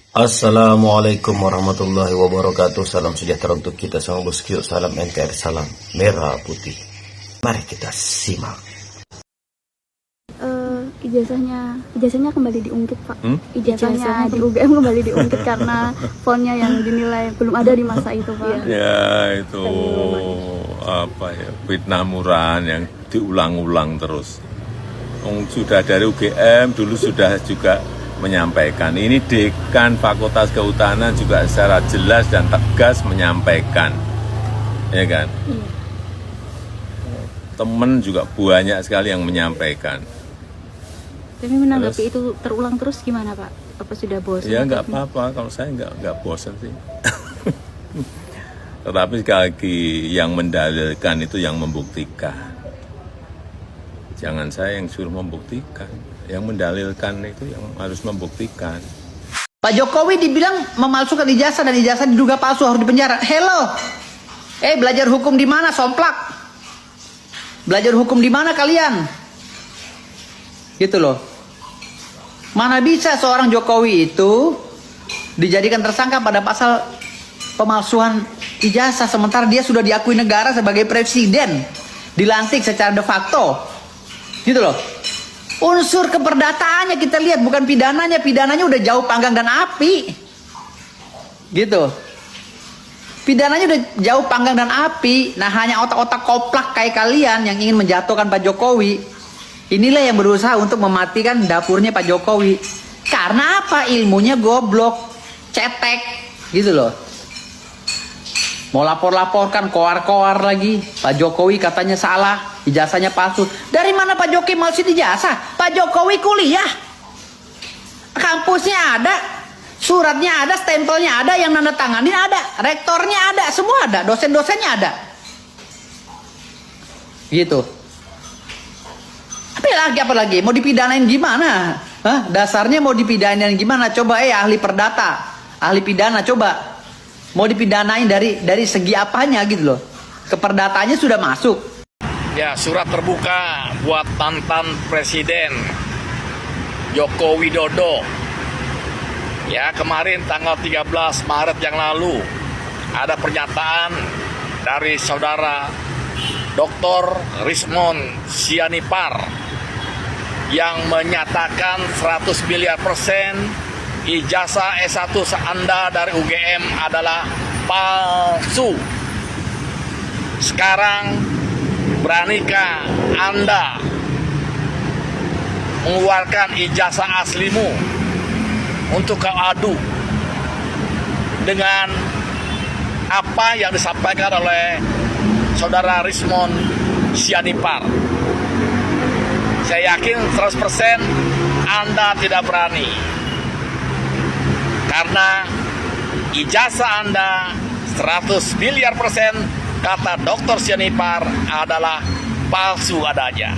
Assalamualaikum warahmatullahi wabarakatuh. Salam sejahtera untuk kita semua bosku. Salam NKRI, salam merah putih. Mari kita simak. Ijazahnya kembali diungkit, Pak. Ijazahnya di UGM kembali diungkit karena fontnya yang dinilai belum ada di masa itu, Pak. Ya itu fitnah murahan yang diulang-ulang terus. Sudah dari UGM dulu sudah juga menyampaikan. Ini Dekan Fakultas Kehutanan juga secara jelas dan tegas menyampaikan, ya kan? Iya. Temen juga banyak sekali yang menyampaikan. Tapi menanggapi itu terulang terus gimana, Pak? Apa sudah bosan? Ya nggak apa-apa, kalau saya nggak bosan sih. Tetapi sekali lagi yang mendalilkan itu yang membuktikan. Jangan saya yang suruh membuktikan. Yang mendalilkan itu yang harus membuktikan. Pak Jokowi dibilang memalsukan ijazah dan ijazah diduga palsu harus dipenjara. Hello, belajar hukum di mana, somplak? Belajar hukum di mana kalian? Gitu loh. Mana bisa seorang Jokowi itu dijadikan tersangka pada pasal pemalsuan ijazah sementara dia sudah diakui negara sebagai presiden, dilantik secara de facto. Gitu loh. Unsur keperdataannya kita lihat, bukan pidananya. Pidananya udah jauh panggang dan api. Gitu. Pidananya udah jauh panggang dan api. Nah, hanya otak-otak koplak kayak kalian yang ingin menjatuhkan Pak Jokowi. Inilah yang berusaha untuk mematikan dapurnya Pak Jokowi. Karena apa? Ilmunya goblok, cetek, gitu loh. Mau lapor-laporkan, koar-koar lagi. Pak Jokowi katanya salah, ijazahnya palsu. Dari mana Pak Jokowi malsu ijazah? Pak Jokowi kuliah. Kampusnya ada, suratnya ada, stempelnya ada, yang nanda tanganin ada, rektornya ada, semua ada, dosen-dosennya ada. Gitu. Apa lagi? Mau dipidanain gimana? Hah? Dasarnya mau dipidanain gimana? Coba ahli perdata, ahli pidana coba. Mau dipidanain dari segi apanya gitu loh. Keperdataannya sudah masuk. Ya, surat terbuka buat mantan Presiden Joko Widodo. Ya, kemarin tanggal 13 Maret yang lalu ada pernyataan dari saudara Dr. Rismon Sianipar yang menyatakan 100 miliar persen ijazah S1 Anda dari UGM adalah palsu. Sekarang beranikah Anda mengeluarkan ijazah aslimu untuk kau adu dengan apa yang disampaikan oleh saudara Rismon Sianipar? Saya yakin 100% Anda tidak berani. Karena ijazah Anda 100 miliar persen kata Dr. Sianipar adalah palsu adanya.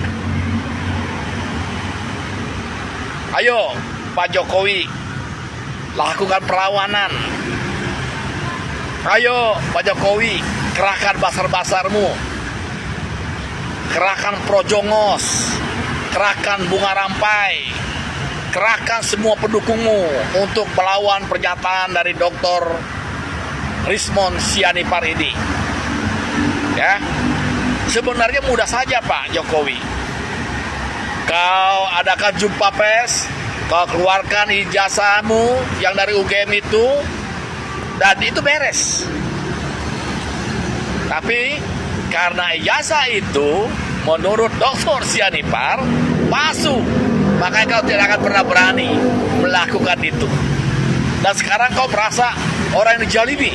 Ayo Pak Jokowi, lakukan perlawanan. Ayo Pak Jokowi, kerahkan basar-basarmu, kerahkan Projongos, kerahkan Bunga Rampai, kerahkan semua pendukungmu untuk melawan pernyataan dari Dr. Rismon Sianipar ini. Ya, sebenarnya mudah saja Pak Jokowi. Kau adakan jumpa pers, kau keluarkan ijazahmu yang dari UGM itu, dan itu beres. Tapi karena ijazah itu menurut Dr. Sianipar palsu, makanya kau tidak akan pernah berani melakukan itu. Dan sekarang kau merasa orang yang dijalibi.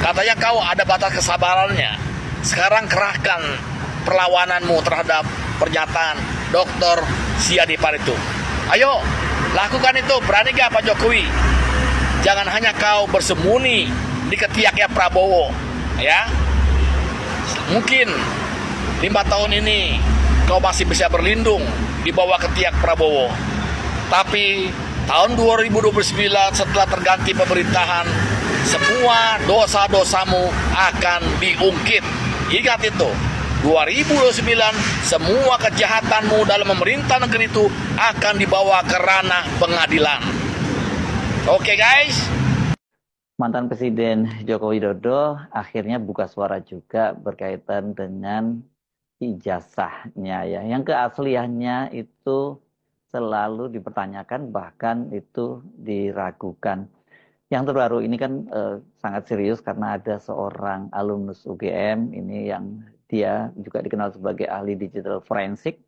Katanya kau ada batas kesabarannya. Sekarang kerahkan perlawananmu terhadap pernyataan Dr. Sianipar itu. Ayo, lakukan itu. Berani gak Pak Jokowi? Jangan hanya kau bersembunyi di ketiaknya Prabowo. Ya, mungkin 5 tahun ini kau masih bisa berlindung di bawah ketiak Prabowo. Tapi tahun 2029 setelah terganti pemerintahan, semua dosa-dosamu akan diungkit. Ingat itu, 2029 semua kejahatanmu dalam memerintah negeri itu akan dibawa ke ranah pengadilan. Oke guys. Mantan Presiden Joko Widodo akhirnya buka suara juga berkaitan dengan ijazahnya ya. Yang keasliannya itu selalu dipertanyakan, bahkan itu diragukan. Yang terbaru ini kan sangat serius karena ada seorang alumnus UGM ini yang dia juga dikenal sebagai ahli digital forensik,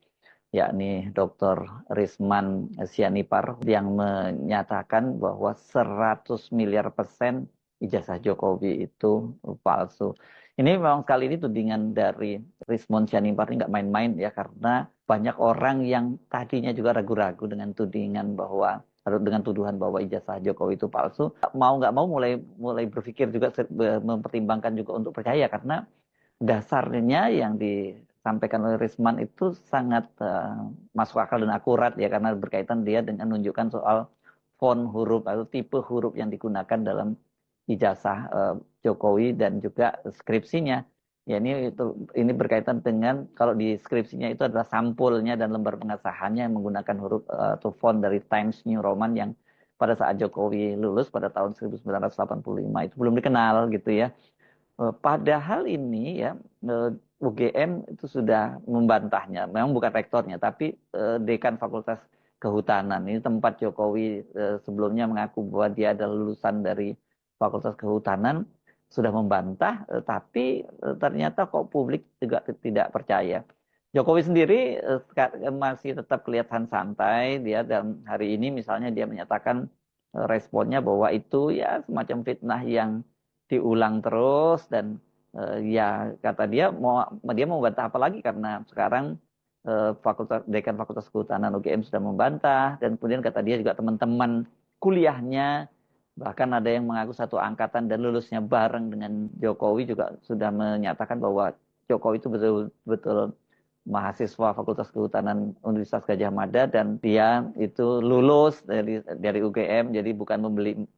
yakni Dr. Risman Sianipar, yang menyatakan bahwa 100 miliar persen ijazah Jokowi itu palsu. Ini memang sekali ini tudingan dari Risman Sianipar ini nggak main-main ya, karena banyak orang yang tadinya juga ragu-ragu dengan tudingan bahwa dengan tuduhan bahwa ijazah Jokowi itu palsu, mau nggak mau mulai berpikir juga, mempertimbangkan juga untuk percaya, karena dasarnya yang disampaikan oleh Risman itu sangat masuk akal dan akurat ya, karena berkaitan dia dengan menunjukkan soal font huruf atau tipe huruf yang digunakan dalam ijazah Jokowi dan juga skripsinya. Ya ini berkaitan dengan, kalau di skripsinya itu adalah sampulnya dan lembar pengesahannya yang menggunakan huruf atau font dari Times New Roman yang pada saat Jokowi lulus pada tahun 1985 itu belum dikenal gitu ya. Padahal ini ya UGM itu sudah membantahnya. Memang bukan rektornya, tapi Dekan Fakultas Kehutanan. Ini tempat Jokowi sebelumnya mengaku bahwa dia adalah lulusan dari Fakultas Kehutanan, sudah membantah, tapi ternyata kok publik juga tidak percaya. Jokowi sendiri masih tetap kelihatan santai. Dia dalam hari ini misalnya dia menyatakan responnya bahwa itu ya semacam fitnah yang diulang terus, dan ya kata dia mau membantah apa lagi, karena sekarang Dekan Fakultas Kehutanan UGM sudah membantah, dan kemudian kata dia juga teman-teman kuliahnya, bahkan ada yang mengaku satu angkatan dan lulusnya bareng dengan Jokowi, juga sudah menyatakan bahwa Jokowi itu betul-betul mahasiswa Fakultas Kehutanan Universitas Gadjah Mada, dan dia itu lulus dari UGM, jadi bukan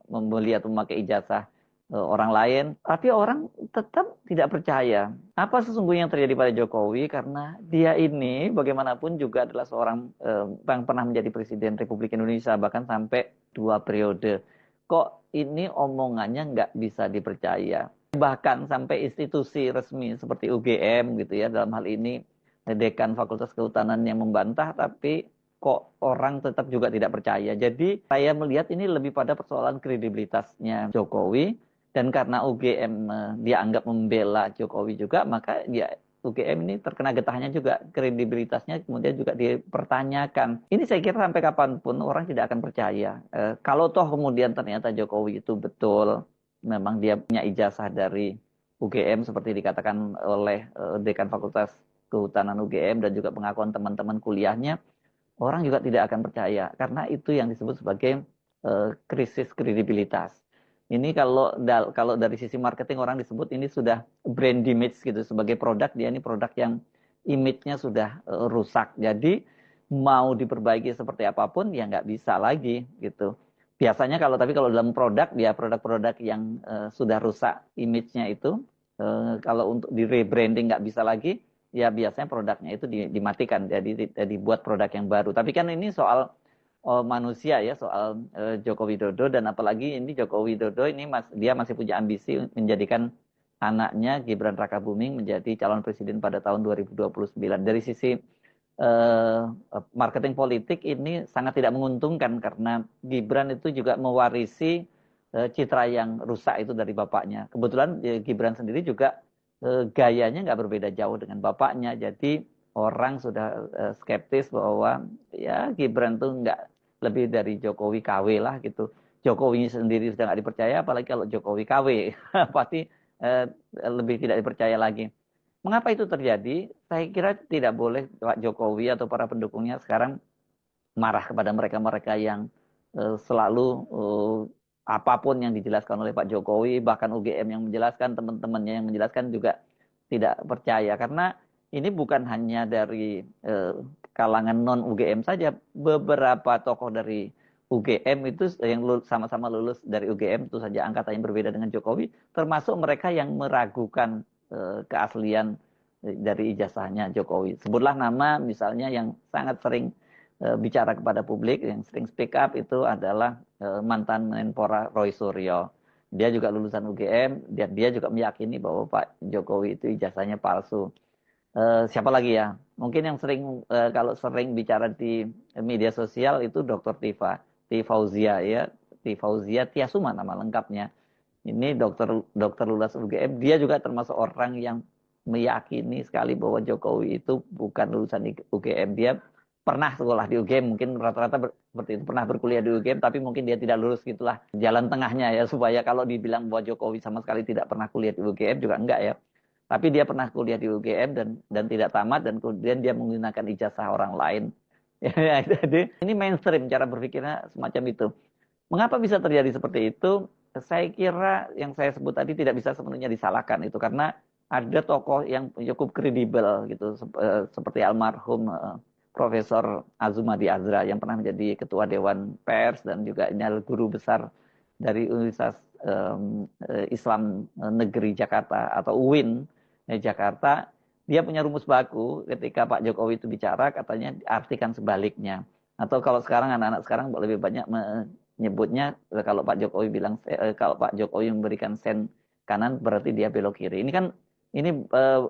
membeli atau memakai ijazah orang lain. Tapi orang tetap tidak percaya apa sesungguhnya yang terjadi pada Jokowi, karena dia ini bagaimanapun juga adalah seorang yang pernah menjadi Presiden Republik Indonesia, bahkan sampai 2 periode. Kok ini omongannya nggak bisa dipercaya? Bahkan sampai institusi resmi seperti UGM gitu ya, dalam hal ini Dekan Fakultas Kehutanan yang membantah, tapi kok orang tetap juga tidak percaya. Jadi saya melihat ini lebih pada persoalan kredibilitasnya Jokowi, dan karena UGM dianggap membela Jokowi juga, maka ya UGM ini terkena getahnya juga, kredibilitasnya kemudian juga dipertanyakan. Ini saya kira sampai kapanpun orang tidak akan percaya. Kalau toh kemudian ternyata Jokowi itu betul, memang dia punya ijazah dari UGM seperti dikatakan oleh Dekan Fakultas Kehutanan UGM dan juga pengakuan teman-teman kuliahnya, orang juga tidak akan percaya, karena itu yang disebut sebagai krisis kredibilitas. Ini kalau dari sisi marketing orang disebut ini sudah brand damage gitu, sebagai produk dia ini produk yang image-nya sudah rusak. Jadi mau diperbaiki seperti apapun ya nggak bisa lagi gitu. Biasanya kalau dalam produk ya produk-produk yang sudah rusak image-nya itu, kalau untuk di rebranding nggak bisa lagi, ya biasanya produknya itu dimatikan, jadi dibuat produk yang baru. Tapi kan ini soal manusia ya, soal Joko Widodo, dan apalagi ini Joko Widodo ini dia masih punya ambisi menjadikan anaknya Gibran Rakabuming menjadi calon presiden pada tahun 2029. Dari sisi marketing politik ini sangat tidak menguntungkan, karena Gibran itu juga mewarisi citra yang rusak itu dari bapaknya. Kebetulan Gibran sendiri juga gayanya nggak berbeda jauh dengan bapaknya, jadi orang sudah skeptis bahwa ya Gibran tuh nggak lebih dari Jokowi KW lah gitu. Jokowi sendiri sudah nggak dipercaya, apalagi kalau Jokowi KW pasti lebih tidak dipercaya lagi. Mengapa itu terjadi? Saya kira tidak boleh Pak Jokowi atau para pendukungnya sekarang marah kepada mereka-mereka yang selalu apapun yang dijelaskan oleh Pak Jokowi, bahkan UGM yang menjelaskan, teman-temannya yang menjelaskan juga tidak percaya, karena ini bukan hanya dari kalangan non-UGM saja. Beberapa tokoh dari UGM itu yang sama-sama lulus dari UGM, itu saja angkatan yang berbeda dengan Jokowi, termasuk mereka yang meragukan keaslian dari ijazahnya Jokowi. Sebutlah nama misalnya yang sangat sering bicara kepada publik, yang sering speak up itu adalah mantan Menpora Roy Suryo. Dia juga lulusan UGM, dia juga meyakini bahwa Pak Jokowi itu ijazahnya palsu. Siapa lagi ya? Mungkin yang sering kalau sering bicara di media sosial itu Dr. Fauzia ya, Fauzia Tiasuma nama lengkapnya. Ini dokter lulusan UGM, dia juga termasuk orang yang meyakini sekali bahwa Jokowi itu bukan lulusan UGM. Dia pernah sekolah di UGM, mungkin rata-rata seperti itu, pernah berkuliah di UGM, tapi mungkin dia tidak lulus, gitulah jalan tengahnya ya, supaya kalau dibilang bahwa Jokowi sama sekali tidak pernah kuliah di UGM juga enggak ya. Tapi dia pernah kuliah di UGM dan tidak tamat, dan kemudian dia menggunakan ijazah orang lain. Jadi ini mainstream cara berpikirnya semacam itu. Mengapa bisa terjadi seperti itu? Saya kira yang saya sebut tadi tidak bisa sepenuhnya disalahkan itu, karena ada tokoh yang cukup kredibel gitu, seperti almarhum Profesor Azumadi Azra yang pernah menjadi ketua Dewan Pers dan juga ini adalah guru besar dari Universitas Islam Negeri Jakarta atau UIN Jakarta. Dia punya rumus baku ketika Pak Jokowi itu bicara, katanya artikan sebaliknya. Atau kalau sekarang anak-anak sekarang lebih banyak menyebutnya, kalau Pak Jokowi bilang kalau Pak Jokowi memberikan sen kanan berarti dia belok kiri. Ini kan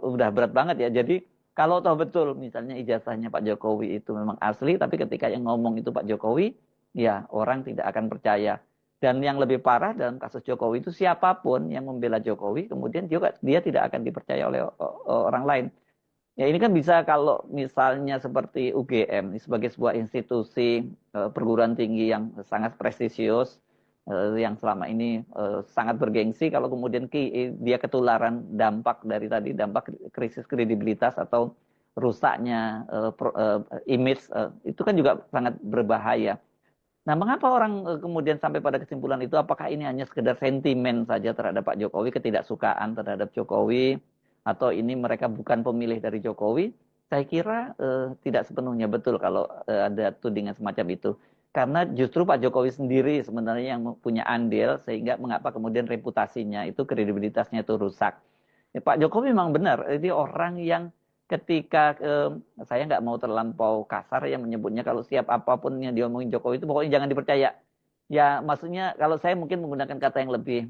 udah berat banget ya. Jadi kalau toh betul misalnya ijazahnya Pak Jokowi itu memang asli, tapi ketika yang ngomong itu Pak Jokowi, ya orang tidak akan percaya. Dan yang lebih parah dalam kasus Jokowi itu siapapun yang membela Jokowi, kemudian juga dia tidak akan dipercaya oleh orang lain. Ya ini kan bisa kalau misalnya seperti UGM sebagai sebuah institusi perguruan tinggi yang sangat prestisius, yang selama ini sangat bergengsi, kalau kemudian dia ketularan dampak dari tadi, dampak krisis kredibilitas atau rusaknya image, itu kan juga sangat berbahaya. Nah, mengapa orang kemudian sampai pada kesimpulan itu? Apakah ini hanya sekedar sentimen saja terhadap Pak Jokowi, ketidaksukaan terhadap Jokowi, atau ini mereka bukan pemilih dari Jokowi? Saya kira tidak sepenuhnya betul kalau ada tudingan semacam itu. Karena justru Pak Jokowi sendiri sebenarnya yang punya andil, sehingga mengapa kemudian reputasinya itu, kredibilitasnya itu rusak. Ya, Pak Jokowi memang benar, ini orang yang ketika saya nggak mau terlampau kasar yang menyebutnya, kalau siap apapun yang diomongin Jokowi itu pokoknya jangan dipercaya. Ya maksudnya kalau saya mungkin menggunakan kata yang lebih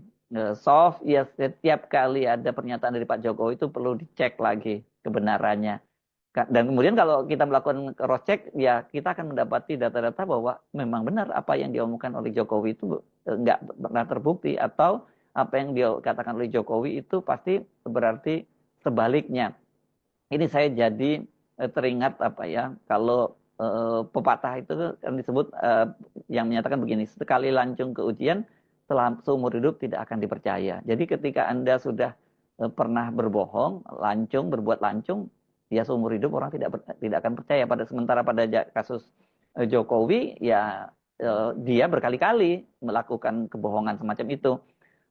soft, ya setiap kali ada pernyataan dari Pak Jokowi itu perlu dicek lagi kebenarannya. Dan kemudian kalau kita melakukan cross check, ya kita akan mendapati data-data bahwa memang benar apa yang diomongkan oleh Jokowi itu nggak pernah terbukti, atau apa yang dikatakan oleh Jokowi itu pasti berarti sebaliknya. Ini saya jadi teringat apa ya, kalau pepatah itu kan disebut yang menyatakan begini, sekali lancung ke ujian seumur hidup tidak akan dipercaya. Jadi ketika Anda sudah pernah berbohong, lancung, berbuat lancung, ya seumur hidup orang tidak akan percaya. Sementara pada kasus Jokowi, ya dia berkali-kali melakukan kebohongan semacam itu.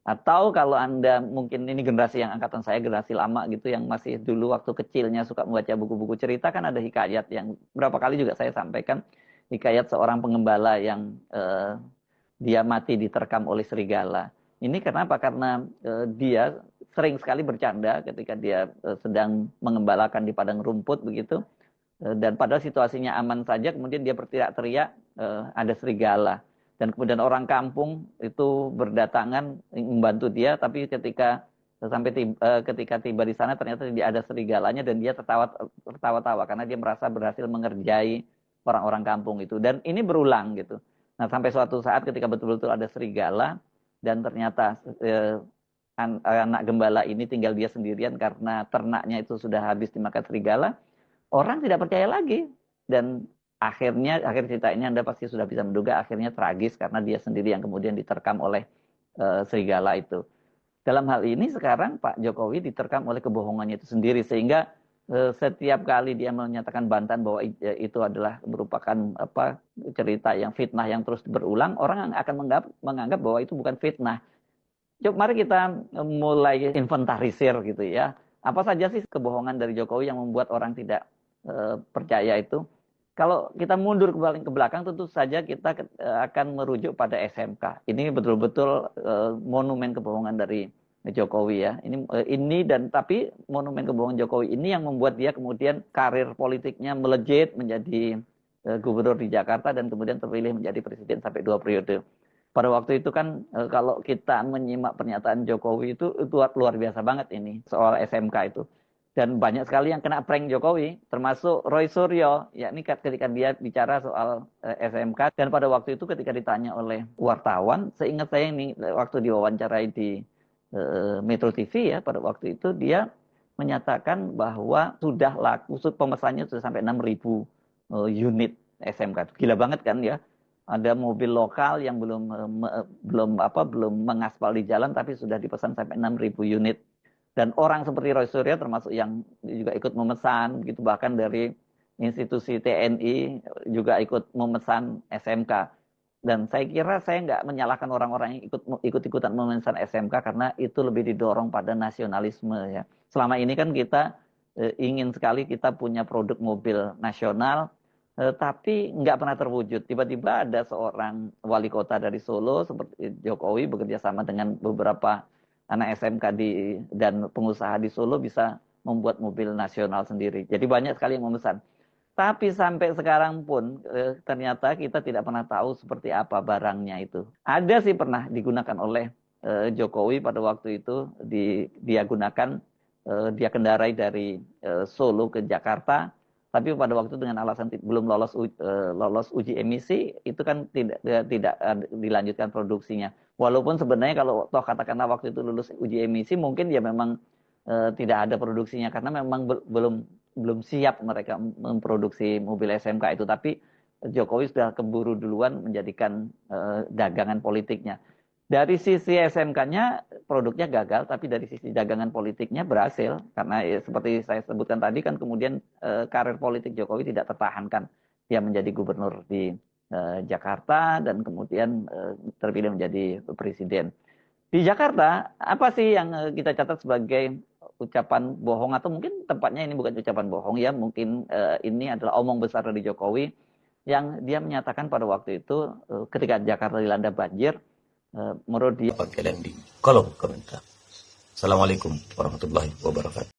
Atau kalau Anda mungkin ini generasi yang angkatan saya, generasi lama gitu, yang masih dulu waktu kecilnya suka membaca buku-buku cerita, kan ada hikayat yang berapa kali juga saya sampaikan, hikayat seorang pengembala yang dia mati diterkam oleh serigala. Ini kenapa? Karena dia sering sekali bercanda ketika dia sedang mengembalakan di padang rumput begitu, dan padahal situasinya aman saja, kemudian dia berteriak-teriak ada serigala. Dan kemudian orang kampung itu berdatangan membantu dia, tapi ketika tiba di sana ternyata dia ada serigalanya, dan dia tertawa-tawa karena dia merasa berhasil mengerjai orang-orang kampung itu. Dan ini berulang gitu. Nah, sampai suatu saat ketika betul-betul ada serigala, dan ternyata anak gembala ini tinggal dia sendirian karena ternaknya itu sudah habis dimakan serigala, orang tidak percaya lagi. Dan akhir cerita ini Anda pasti sudah bisa menduga, akhirnya tragis karena dia sendiri yang kemudian diterkam oleh serigala itu. Dalam hal ini sekarang Pak Jokowi diterkam oleh kebohongannya itu sendiri, sehingga setiap kali dia menyatakan bantahan bahwa itu adalah merupakan cerita yang fitnah yang terus berulang, orang akan menganggap bahwa itu bukan fitnah. Coba mari kita mulai inventarisir gitu ya. Apa saja sih kebohongan dari Jokowi yang membuat orang tidak percaya itu? Kalau kita mundur ke belakang, tentu saja kita akan merujuk pada SMK. Ini betul-betul monumen kebohongan dari Jokowi ya. Tapi monumen kebohongan Jokowi ini yang membuat dia kemudian karir politiknya melejit menjadi gubernur di Jakarta dan kemudian terpilih menjadi presiden sampai 2 periode. Pada waktu itu kan kalau kita menyimak pernyataan Jokowi itu luar biasa banget ini soal SMK itu. Dan banyak sekali yang kena prank Jokowi, termasuk Roy Suryo, yakni ketika dia bicara soal SMK. Dan pada waktu itu ketika ditanya oleh wartawan, seingat saya ini waktu diwawancarai di Metro TV ya, pada waktu itu dia menyatakan bahwa sudah laku, pemesannya sudah sampai 6.000 unit SMK. Gila banget kan ya. Ada mobil lokal yang belum mengaspal di jalan tapi sudah dipesan sampai 6.000 unit. Dan orang seperti Roy Suryo termasuk yang juga ikut memesan gitu, bahkan dari institusi TNI juga ikut memesan SMK. Dan saya kira saya nggak menyalahkan orang-orang yang ikut-ikutan memesan SMK karena itu lebih didorong pada nasionalisme ya. Selama ini kan kita ingin sekali kita punya produk mobil nasional, tapi nggak pernah terwujud. Tiba-tiba ada seorang wali kota dari Solo seperti Jokowi bekerja sama dengan beberapa anak SMK dan pengusaha di Solo bisa membuat mobil nasional sendiri. Jadi banyak sekali yang memesan. Tapi sampai sekarang pun ternyata kita tidak pernah tahu seperti apa barangnya itu. Ada sih pernah digunakan oleh Jokowi pada waktu itu, dia kendarai dari Solo ke Jakarta. Tapi pada waktu itu dengan alasan belum lolos uji emisi, itu kan tidak dilanjutkan produksinya. Walaupun sebenarnya kalau toh katakanlah waktu itu lulus uji emisi, mungkin ya memang tidak ada produksinya karena memang belum siap mereka memproduksi mobil SMK itu. Tapi Jokowi sudah keburu duluan menjadikan dagangan politiknya. Dari sisi SMK-nya produknya gagal, tapi dari sisi dagangan politiknya berhasil. Karena ya, seperti saya sebutkan tadi kan kemudian karir politik Jokowi tidak tertahankan. Dia menjadi gubernur di Jakarta dan kemudian terpilih menjadi presiden. Di Jakarta, apa sih yang kita catat sebagai ucapan bohong, atau mungkin tempatnya ini bukan ucapan bohong ya, mungkin ini adalah omong besar dari Jokowi yang dia menyatakan pada waktu itu ketika Jakarta dilanda banjir, menurut dia Kalian di kolom komentar. Assalamualaikum warahmatullahi wabarakatuh.